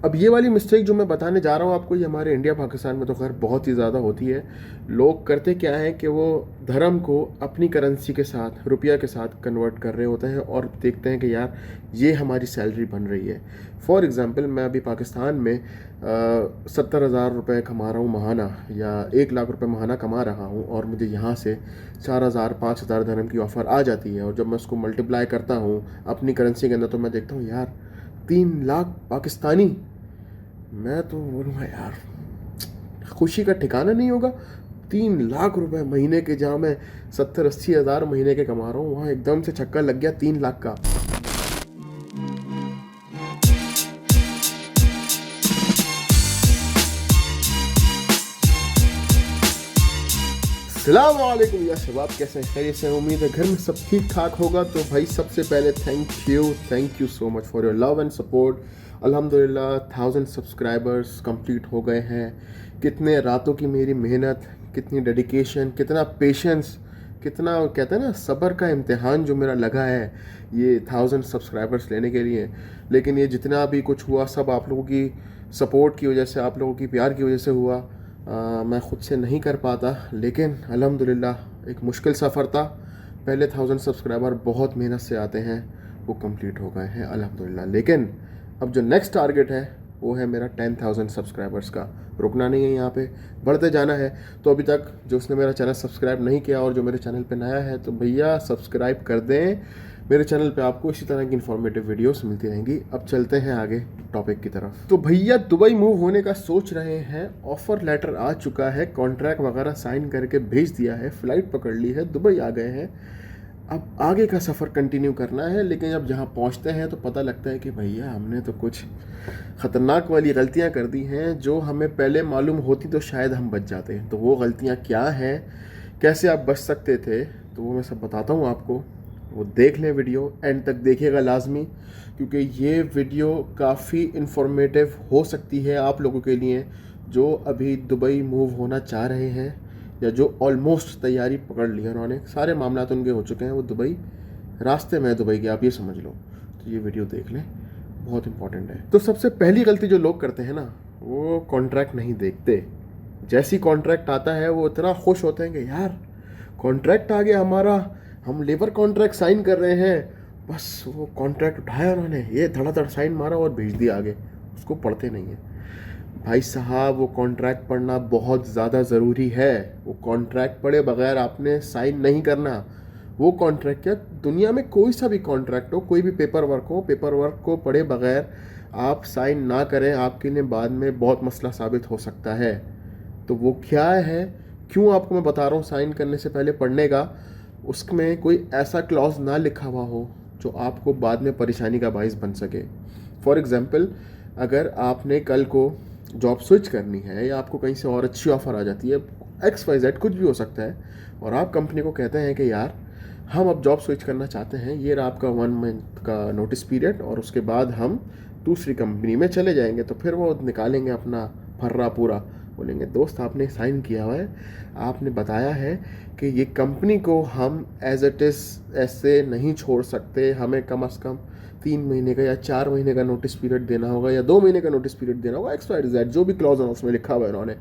अब ये वाली मिस्टेक जो मैं बताने जा रहा हूँ आपको, ये हमारे इंडिया पाकिस्तान में तो खैर बहुत ही ज़्यादा होती है। लोग करते क्या है कि वो धर्म को अपनी करेंसी के साथ, रुपया के साथ कन्वर्ट कर रहे होते हैं और देखते हैं कि यार ये हमारी सैलरी बन रही है। फॉर एग्ज़ाम्पल, मैं अभी पाकिस्तान में 70,000 रुपये कमा रहा हूँ महाना, या 1 लाख रुपये महाना कमा रहा हूँ, और मुझे यहाँ से 4,000 5,000 धर्म की ऑफ़र आ जाती है। और जब मैं उसको मल्टीप्लाई करता हूँ अपनी करेंसी के अंदर, तो मैं देखता हूँ यार 3 लाख पाकिस्तानी। मैं तो बोलूँगा यार खुशी का ठिकाना नहीं होगा। 3 लाख रुपए महीने के, जहाँ मैं 70-80 हज़ार महीने के कमा रहा हूँ, वहाँ एकदम से छक्का लग गया 3 लाख का। अस्सलाम वालेकुम या शबाब, कैसे हैं? खैरियत से? उम्मीद है घर में सब ठीक ठाक होगा। तो भाई सबसे पहले thank you so much for your love and support. अल्हम्दुलिल्लाह 1000 सब्सक्राइबर्स कंप्लीट हो गए हैं। कितने रातों की मेरी मेहनत, कितनी डेडिकेशन, कितना पेशेंस, कितना कहते हैं ना सब्र का इम्तिहान जो मेरा लगा है ये 1000 सब्सक्राइबर्स लेने के लिए। लेकिन ये जितना भी कुछ हुआ सब आप लोगों की सपोर्ट की वजह से, आप लोगों की प्यार की वजह से हुआ। मैं ख़ुद से नहीं कर पाता, लेकिन अल्हम्दुलिल्लाह एक मुश्किल सफ़र था। पहले 1000 सब्सक्राइबर बहुत मेहनत से आते हैं, वो कंप्लीट हो गए हैं अल्हम्दुलिल्लाह। लेकिन अब जो नेक्स्ट टारगेट है वो है मेरा 10,000 सब्सक्राइबर्स का। रुकना नहीं है, यहाँ पे बढ़ते जाना है। तो अभी तक जो उसने मेरा चैनल सब्सक्राइब नहीं किया और जो मेरे चैनल पे नया है, तो भैया सब्सक्राइब कर दें। मेरे चैनल पे आपको इसी तरह की इन्फॉर्मेटिव वीडियोस मिलती रहेंगी। अब चलते हैं आगे टॉपिक की तरफ। तो भैया दुबई मूव होने का सोच रहे हैं, ऑफ़र लेटर आ चुका है, कॉन्ट्रैक्ट वगैरह साइन करके भेज दिया है, फ़्लाइट पकड़ ली है, दुबई आ गए हैं। अब आगे का सफ़र कंटिन्यू करना है। लेकिन जब जहाँ पहुँचते हैं तो पता लगता है कि भैया हमने तो कुछ ख़तरनाक वाली गलतियाँ कर दी हैं, जो हमें पहले मालूम होती तो शायद हम बच जाते। तो वो गलतियाँ क्या हैं, कैसे आप बच सकते थे, तो वो मैं सब बताता हूँ आपको। वो देख लें, वीडियो एंड तक देखिएगा लाजमी, क्योंकि ये वीडियो काफ़ी इन्फॉर्मेटिव हो सकती है आप लोगों के लिए जो अभी दुबई मूव होना चाह रहे हैं, या जो ऑलमोस्ट तैयारी पकड़ ली है उन्होंने। सारे मामला तो उनके हो चुके हैं, वो दुबई रास्ते में है दुबई के, आप ये समझ लो। तो ये वीडियो देख लें, बहुत इंपॉर्टेंट है। तो सबसे पहली गलती जो लोग करते हैं ना, वो कॉन्ट्रैक्ट नहीं देखते। जैसी कॉन्ट्रैक्ट आता है वो इतना खुश होते हैं कि यार कॉन्ट्रैक्ट आ गया हमारा, हम लेबर कॉन्ट्रैक्ट साइन कर रहे हैं। बस वो कॉन्ट्रैक्ट उठाया उन्होंने, ये धड़ाधड़ साइन मारा और भेज दिया आगे। उसको पढ़ते नहीं है भाई साहब। वो कॉन्ट्रैक्ट पढ़ना बहुत ज़्यादा ज़रूरी है। वो कॉन्ट्रैक्ट पढ़े बगैर आपने साइन नहीं करना। वो कॉन्ट्रैक्ट क्या, दुनिया में कोई सा भी कॉन्ट्रैक्ट हो, कोई भी पेपर वर्क हो, पेपर वर्क को पढ़े बगैर आप साइन ना करें, आपके लिए बाद में बहुत मसला साबित हो सकता है। तो वो क्या है, क्यों आपको मैं बता रहा हूँ साइन करने से पहले पढ़ने का। उसमें कोई ऐसा क्लॉज ना लिखा हुआ हो जो आपको बाद में परेशानी का बाइस बन सके। फॉर एग्ज़ाम्पल, अगर आपने कल को जॉब स्विच करनी है, या आपको कहीं से और अच्छी ऑफ़र आ जाती है, XYZ कुछ भी हो सकता है, और आप कंपनी को कहते हैं कि यार हम अब जॉब स्विच करना चाहते हैं, ये रहा आपका 1 मंथ का नोटिस पीरियड, और उसके बाद हम दूसरी कंपनी में चले जाएंगे। तो फिर वो निकालेंगे अपना फर्रा पूरा, बोलेंगे दोस्त आपने साइन किया हुआ है, आपने बताया है कि ये कंपनी को हम एज इट इज़ ऐसे नहीं छोड़ सकते, हमें कम से कम 3 महीने का या 4 महीने का नोटिस पीरियड देना होगा, या 2 महीने का नोटिस पीरियड देना होगा, XYZ जो भी क्लॉज है उसमें लिखा हुआ है इन्होंने।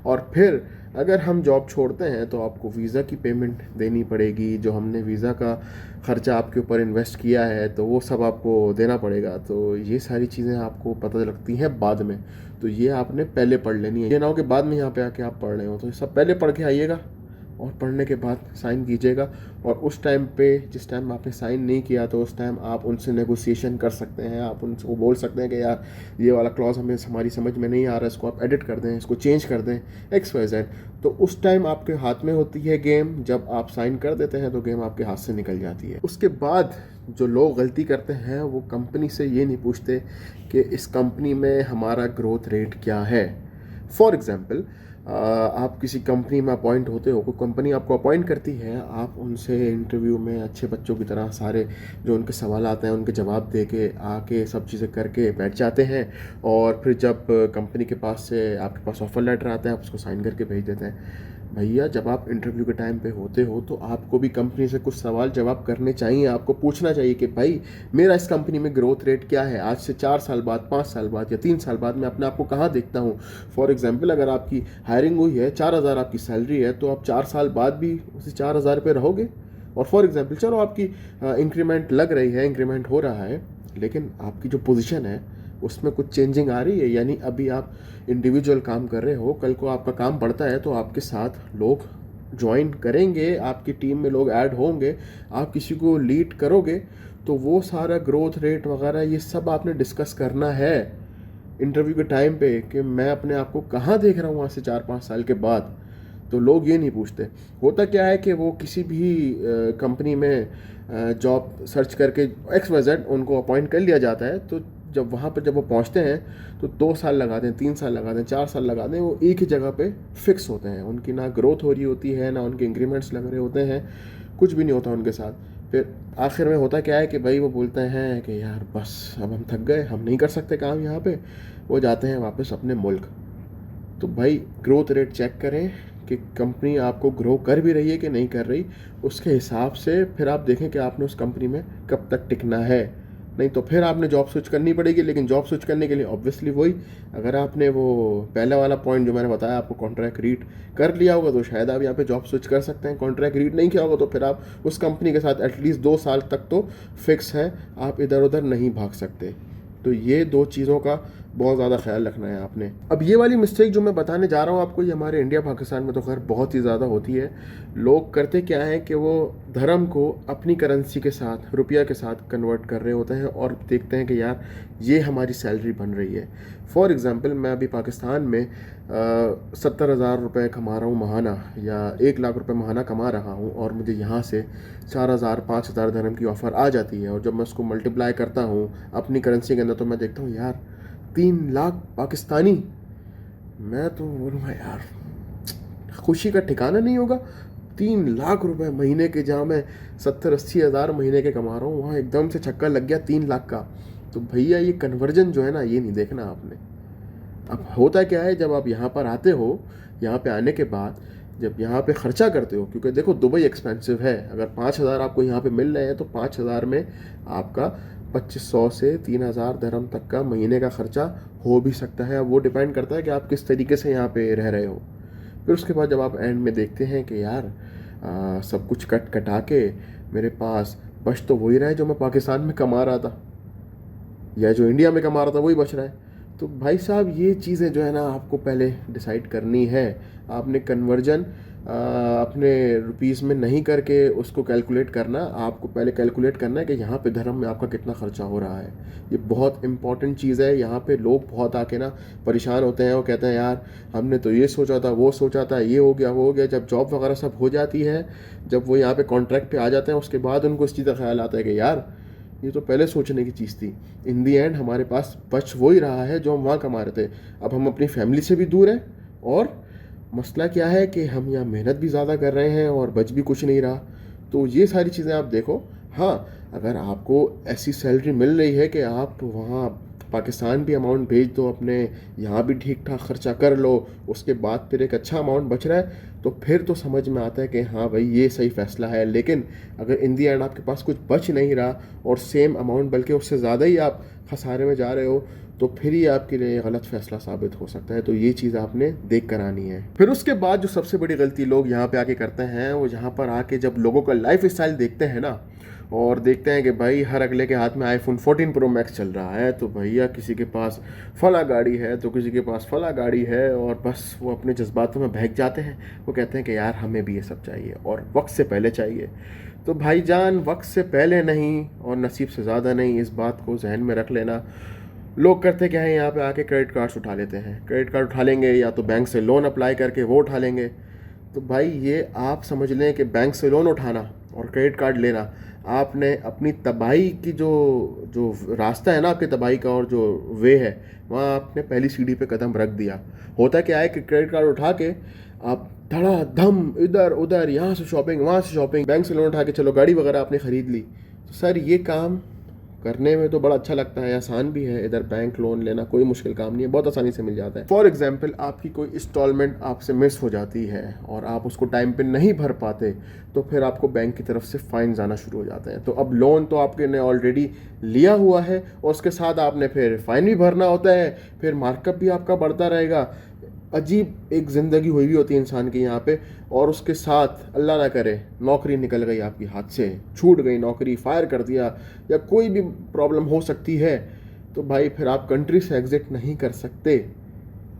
और फिर अगर हम जॉब छोड़ते हैं तो आपको वीज़ा की पेमेंट देनी पड़ेगी, जो हमने वीज़ा का ख़र्चा आपके ऊपर इन्वेस्ट किया है तो वो सब आपको देना पड़ेगा। तो ये सारी चीज़ें आपको पता लगती हैं बाद में, तो ये आपने पहले पढ़ लेनी है। ये ना हो कि बाद में यहाँ पे आके आप पढ़ रहे हो। तो ये सब पहले पढ़ के आइएगा और पढ़ने के बाद साइन कीजिएगा। और उस टाइम पे, जिस टाइम आपने साइन नहीं किया, तो उस टाइम आप उनसे नेगोशिएशन कर सकते हैं। आप उनको बोल सकते हैं कि यार ये वाला क्लॉज हमें हमारी समझ में नहीं आ रहा है, इसको आप एडिट कर दें, इसको चेंज कर दें, XYZ। तो उस टाइम आपके हाथ में होती है गेम। जब आप साइन कर देते हैं तो गेम आपके हाथ से निकल जाती है। उसके बाद जो लोग गलती करते हैं, वो कंपनी से ये नहीं पूछते कि इस कंपनी में हमारा ग्रोथ रेट क्या है। फॉर एग्ज़ाम्पल, आप किसी कंपनी में अपॉइंट होते हो, कोई कंपनी आपको अपॉइंट करती है, आप उनसे इंटरव्यू में अच्छे बच्चों की तरह सारे जो उनके सवाल आते हैं उनके जवाब दे के आके सब चीज़ें करके बैठ जाते हैं। और फिर जब कंपनी के पास से आपके पास ऑफ़र लेटर आता है, आप उसको साइन करके भेज देते हैं। भैया जब आप इंटरव्यू के टाइम पे होते हो तो आपको भी कंपनी से कुछ सवाल जवाब करने चाहिए, आपको पूछना चाहिए कि भाई मेरा इस कंपनी में ग्रोथ रेट क्या है, आज से 4 साल बाद, 5 साल बाद या 3 साल बाद मैं अपने आप को कहाँ देखता हूँ। फॉर एग्जाम्पल अगर आपकी हायरिंग हुई है, 4,000 आपकी सैलरी है, तो आप 4 साल बाद भी उसी 4,000 पे रहोगे। और फॉर एग्जाम्पल चलो आपकी इंक्रीमेंट लग रही है, इंक्रीमेंट हो रहा है, लेकिन आपकी जो पोजीशन है उसमें कुछ चेंजिंग आ रही है, यानी अभी आप इंडिविजुअल काम कर रहे हो, कल को आपका काम बढ़ता है तो आपके साथ लोग ज्वाइन करेंगे, आपकी टीम में लोग ऐड होंगे, आप किसी को लीड करोगे, तो वो सारा ग्रोथ रेट वगैरह ये सब आपने डिस्कस करना है इंटरव्यू के टाइम पे कि मैं अपने आप को कहाँ देख रहा हूँ आज से 4-5 साल के बाद। तो लोग ये नहीं पूछते। होता क्या है कि वो किसी भी कंपनी में जॉब सर्च करके XYZ उनको अपॉइंट कर लिया जाता है, तो जब वहाँ पर जब वो पहुँचते हैं तो 2 साल लगा दें, 3 साल लगा दें, 4 साल लगा दें, वो एक ही जगह पे फिक्स होते हैं, उनकी ना ग्रोथ हो रही होती है, ना उनके इंक्रीमेंट्स लग रहे होते हैं, कुछ भी नहीं होता उनके साथ। फिर आखिर में होता क्या है कि भाई वो बोलते हैं कि यार बस अब हम थक गए, हम नहीं कर सकते काम यहाँ पे, वो जाते हैं वापस अपने मुल्क। तो भाई ग्रोथ रेट चेक करें कि कंपनी आपको ग्रो कर भी रही है कि नहीं कर रही, उसके हिसाब से फिर आप देखें कि आपने उस कंपनी में कब तक टिकना है। नहीं तो फिर आपने जॉब स्विच करनी पड़ेगी, लेकिन जॉब स्विच करने के लिए ऑब्वियसली वही, अगर आपने वो पहला वाला पॉइंट जो मैंने बताया आपको कॉन्ट्रैक्ट रीड कर लिया होगा तो शायद आप यहाँ पे जॉब स्विच कर सकते हैं। कॉन्ट्रैक्ट रीड नहीं किया होगा तो फिर आप उस कंपनी के साथ एटलीस्ट 2 साल तक तो फिक्स है, आप इधर उधर नहीं भाग सकते। तो ये 2 चीज़ों का बहुत ज़्यादा ख्याल रखना है आपने। अब ये वाली मिस्टेक जो मैं बताने जा रहा हूँ आपको, ये हमारे इंडिया पाकिस्तान में तो खैर बहुत ही ज़्यादा होती है। लोग करते क्या है कि वो धर्म को अपनी करेंसी के साथ, रुपया के साथ कन्वर्ट कर रहे होते हैं और देखते हैं कि यार ये हमारी सैलरी बन रही है। फॉर एग्ज़ाम्पल मैं अभी पाकिस्तान में 70,000 रुपये कमा रहा हूँ महाना, या 1 लाख रुपये महाना कमा रहा हूँ, और मुझे यहाँ से 4,000 5,000 धर्म की ऑफ़र आ जाती है, और जब मैं उसको मल्टीप्लाई करता हूँ अपनी करेंसी के अंदर तो मैं देखता हूँ यार 3 लाख पाकिस्तानी। मैं तो बोलूँगा यार खुशी का ठिकाना नहीं होगा। 3 लाख रुपए महीने के, जहाँ मैं 70-80 हज़ार महीने के कमा रहा हूँ, वहाँ एकदम से छक्का लग गया 3 लाख का। तो भैया ये कन्वर्जन जो है ना, ये नहीं देखना आपने। अब होता क्या है, जब आप यहाँ पर आते हो, यहाँ पे आने के बाद जब यहाँ पे ख़र्चा करते हो, क्योंकि देखो दुबई एक्सपेंसिव है, अगर 5,000 आपको यहाँ पे मिल रहे हैं तो 5,000 में आपका 2,500 से 3,000 दरहम तक का महीने का ख़र्चा हो भी सकता है। वो डिपेंड करता है कि आप किस तरीके से यहाँ पे रह रहे हो। फिर उसके बाद जब आप एंड में देखते हैं कि यार सब कुछ कटा के मेरे पास बच तो वही रहा है जो मैं पाकिस्तान में कमा रहा था, या जो इंडिया में कमा रहा था वही बच रहा है। तो भाई साहब ये चीज़ें जो है ना आपको पहले डिसाइड करनी है। आपने कन्वर्जन अपने रुपीज़ में नहीं करके उसको कैलकुलेट करना, आपको पहले कैलकुलेट करना है कि यहाँ पे धर्म में आपका कितना ख़र्चा हो रहा है। ये बहुत इंपॉर्टेंट चीज़ है। यहाँ पे लोग बहुत आके ना परेशान होते हैं, वो कहते हैं यार हमने तो ये सोचा था, वो सोचा था, ये हो गया, वो हो गया। जब जॉब वगैरह सब हो जाती है, जब वो यहाँ पे कॉन्ट्रैक्ट पे आ जाते हैं, उसके बाद उनको इस चीज़ का ख्याल आता है कि यार ये तो पहले सोचने की चीज़ थी। इन दी एंड हमारे पास बच वो ही रहा है जो हम वहाँ कमा रहे थे। अब हम अपनी फैमिली से भी दूर हैं, और मसला क्या है कि हम यहाँ मेहनत भी ज़्यादा कर रहे हैं और बच भी कुछ नहीं रहा। तो ये सारी चीज़ें आप देखो। हाँ, अगर आपको ऐसी सैलरी मिल रही है कि आप वहाँ पाकिस्तान भी अमाउंट भेज दो अपने, यहाँ भी ठीक ठाक ख़र्चा कर लो, उसके बाद फिर एक अच्छा अमाउंट बच रहा है, तो फिर तो समझ में आता है कि हाँ भाई ये सही फ़ैसला है। लेकिन अगर इन दी एंड आपके पास कुछ बच नहीं रहा और सेम अमाउंट बल्कि उससे ज़्यादा ही आप खसारे में जा रहे हो, तो फिर ये आपके लिए गलत फ़ैसला साबित हो सकता है। तो ये चीज़ आपने देख कर आनी है। फिर उसके बाद जो सबसे बड़ी गलती लोग यहाँ पे आके करते हैं, वो यहाँ पर आके जब लोगों का लाइफ स्टाइल देखते हैं ना, और देखते हैं कि भाई हर अगले के हाथ में iPhone 14 Pro Max चल रहा है, तो भैया किसी के पास फला गाड़ी है तो किसी के पास फला गाड़ी है, और बस वो अपने जज्बातों में बहक जाते हैं। वो कहते हैं कि यार हमें भी ये सब चाहिए और वक्त से पहले चाहिए। तो भाईजान वक्त से पहले नहीं और नसीब से ज़्यादा नहीं, इस बात को जहन में रख लेना। लोग करते क्या है, यहाँ पे आके क्रेडिट कार्ड्स उठा लेते हैं। क्रेडिट कार्ड उठा लेंगे या तो बैंक से लोन अप्लाई करके वो उठा लेंगे। तो भाई ये आप समझ लें कि बैंक से लोन उठाना और क्रेडिट कार्ड लेना, आपने अपनी तबाही की जो जो रास्ता है ना आपके तबाही का, और जो वे है, वहाँ आपने पहली सीढ़ी पे कदम रख दिया। होता क्या है कि क्रेडिट कार्ड उठा के आप धड़ाधम इधर उधर, यहाँ से शॉपिंग, वहाँ से शॉपिंग, बैंक से लोन उठा के चलो गाड़ी वगैरह आपने ख़रीद ली। तो सर ये काम करने में तो बड़ा अच्छा लगता है, आसान भी है। इधर बैंक लोन लेना कोई मुश्किल काम नहीं है, बहुत आसानी से मिल जाता है। फॉर एग्जांपल आपकी कोई इंस्टॉलमेंट आपसे मिस हो जाती है और आप उसको टाइम पे नहीं भर पाते, तो फिर आपको बैंक की तरफ से फाइन आना शुरू हो जाते हैं। तो अब लोन तो आपके ने ऑलरेडी लिया हुआ है और उसके साथ आपने फिर फाइन भी भरना होता है, फिर मार्कअप भी आपका बढ़ता रहेगा। अजीब एक ज़िंदगी हुई भी होती है इंसान की यहाँ पे। और उसके साथ अल्लाह ना करे नौकरी निकल गई आपकी हाथ से, छूट गई नौकरी, फायर कर दिया, या कोई भी प्रॉब्लम हो सकती है, तो भाई फिर आप कंट्री से एग्ज़िट नहीं कर सकते।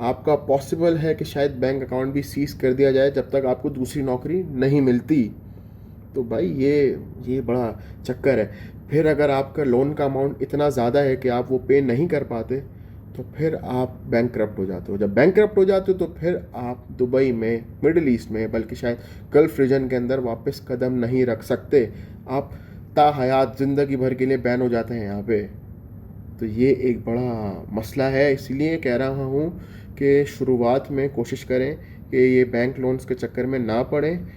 आपका पॉसिबल है कि शायद बैंक अकाउंट भी सीज कर दिया जाए जब तक आपको दूसरी नौकरी नहीं मिलती। तो भाई ये बड़ा चक्कर है। फिर अगर आपका लोन का अमाउंट इतना ज़्यादा है कि आप वो पे नहीं कर पाते, तो फिर आप बैंकक्रप्ट हो जाते हो। जब बैंकक्रप्ट हो जाते हो तो फिर आप दुबई में, मिडिल ईस्ट में, बल्कि शायद गल्फ रीजन के अंदर वापस कदम नहीं रख सकते। आप ताहयात ज़िंदगी भर के लिए बैन हो जाते हैं यहाँ पे। तो ये एक बड़ा मसला है। इसीलिए कह रहा हूँ कि शुरुआत में कोशिश करें कि ये बैंक लोन्स के चक्कर में ना पड़ें।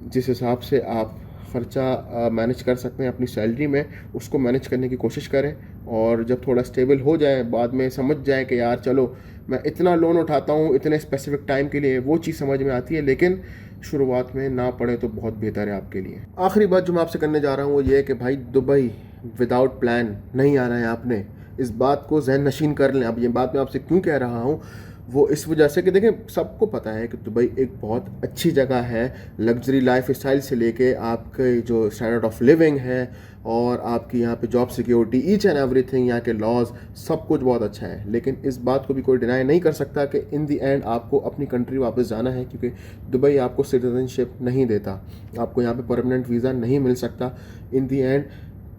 जिस हिसाब से आप ख़र्चा मैनेज कर सकते हैं अपनी सैलरी में, उसको मैनेज करने की कोशिश करें। और जब थोड़ा स्टेबल हो जाए, बाद में समझ जाए कि यार चलो मैं इतना लोन उठाता हूँ इतने स्पेसिफिक टाइम के लिए, वो चीज़ समझ में आती है। लेकिन शुरुआत में ना पड़े तो बहुत बेहतर है आपके लिए। आखिरी बात जो मैं आपसे करने जा रहा हूँ वो ये है कि भाई दुबई विदाउट प्लान नहीं आना है आपने। इस बात को जहन नशीन कर लें। अब ये बात मैं आपसे क्यों कह रहा हूँ, वो इस वजह से कि देखें, सबको पता है कि दुबई एक बहुत अच्छी जगह है। लग्जरी लाइफ स्टाइल से लेके आपके जो स्टैंडर्ड ऑफ लिविंग है और आपकी यहाँ पे job security, each and everything, यहाँ के लॉज, सब कुछ बहुत अच्छा है। लेकिन इस बात को भी कोई डिनाई नहीं कर सकता कि इन दी एंड आपको अपनी कंट्री वापस जाना है, क्योंकि दुबई आपको सिटीजनशिप नहीं देता, आपको यहाँ पे परमानेंट वीज़ा नहीं मिल सकता। इन दी एंड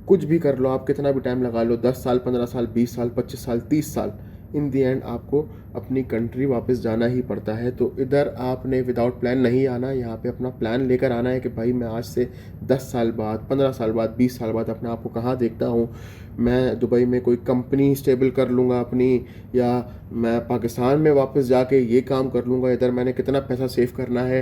कुछ भी कर लो आप, कितना भी टाइम लगा लो, 10 साल, 15 साल, 20 साल, 25 साल, 30 साल, इन दी एंड आपको अपनी कंट्री वापस जाना ही पड़ता है। तो इधर आपने विदाउट प्लान नहीं आना, यहाँ पे अपना प्लान लेकर आना है कि भाई मैं आज से 10 साल बाद, 15 साल बाद, 20 साल बाद अपने आप को कहाँ देखता हूँ। मैं दुबई में कोई कंपनी स्टेबल कर लूँगा अपनी, या मैं पाकिस्तान में वापस जाके ये काम कर लूँगा, इधर मैंने कितना पैसा सेव करना है।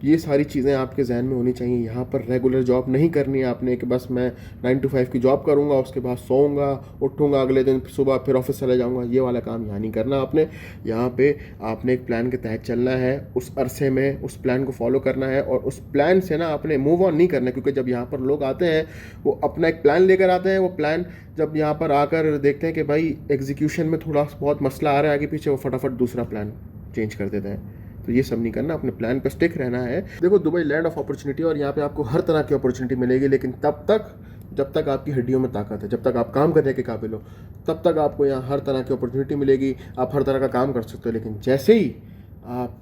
ये सारी चीज़ें आपके जहन में होनी चाहिए। यहाँ पर रेगुलर जॉब नहीं करनी है आपने कि बस मैं 9 to 5 की जॉब करूँगा, उसके बाद सोऊंगा, उठूँगा, अगले दिन सुबह फिर ऑफिस चले जाऊँगा। ये वाला काम यहाँ नहीं करना आपने। यहाँ पे आपने एक प्लान के तहत चलना है, उस अरसे में उस प्लान को फॉलो करना है, और उस प्लान से ना आपने मूव ऑन नहीं करना। क्योंकि जब यहाँ पर लोग आते हैं वो अपना एक प्लान लेकर आते हैं, वो प्लान जब यहाँ पर आकर देखते हैं कि भाई एग्जीक्यूशन में थोड़ा बहुत मसला आ रहा है आगे पीछे, वो फटाफट दूसरा प्लान चेंज कर देते हैं। तो ये सब नहीं करना, अपने प्लान पर स्टिक रहना है। देखो, दुबई लैंड ऑफ अपॉर्चुनिटी, और यहाँ पे आपको हर तरह की अपॉर्चुनिटी मिलेगी, लेकिन तब तक जब तक आपकी हड्डियों में ताकत है, जब तक आप काम करने के काबिल हो, तब तक आपको यहाँ हर तरह की अपॉर्चुनिटी मिलेगी, आप हर तरह का काम कर सकते हो। लेकिन जैसे ही आप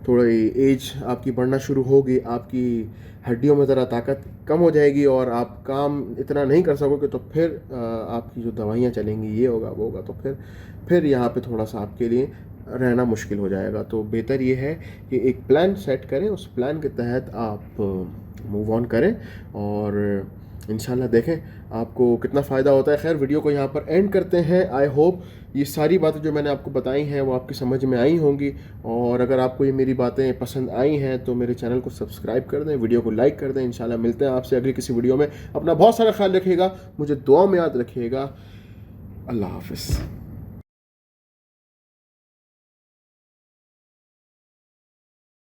थोड़ी एज आपकी बढ़ना शुरू होगी, आपकी हड्डियों में ज़रा ताकत कम हो जाएगी और आप काम इतना नहीं कर सकोगे, तो फिर आपकी जो दवाइयाँ चलेंगी, ये होगा वो होगा, तो फिर यहाँ पे थोड़ा सा आपके लिए रहना मुश्किल हो जाएगा। तो बेहतर ये है कि एक प्लान सेट करें, उस प्लान के तहत आप मूव ऑन करें, और इंशाल्लाह देखें आपको कितना फ़ायदा होता है। खैर, वीडियो को यहाँ पर एंड करते हैं। आई होप ये सारी बातें जो मैंने आपको बताई हैं वो आपकी समझ में आई होंगी, और अगर आपको ये मेरी बातें पसंद आई हैं तो मेरे चैनल को सब्सक्राइब कर दें, वीडियो को लाइक कर दें। इंशाल्लाह मिलते हैं आपसे अगली किसी वीडियो में। अपना बहुत सारा ख्याल रखिएगा, मुझे दुआ में याद रखिएगा। अल्लाह हाफ़िज़।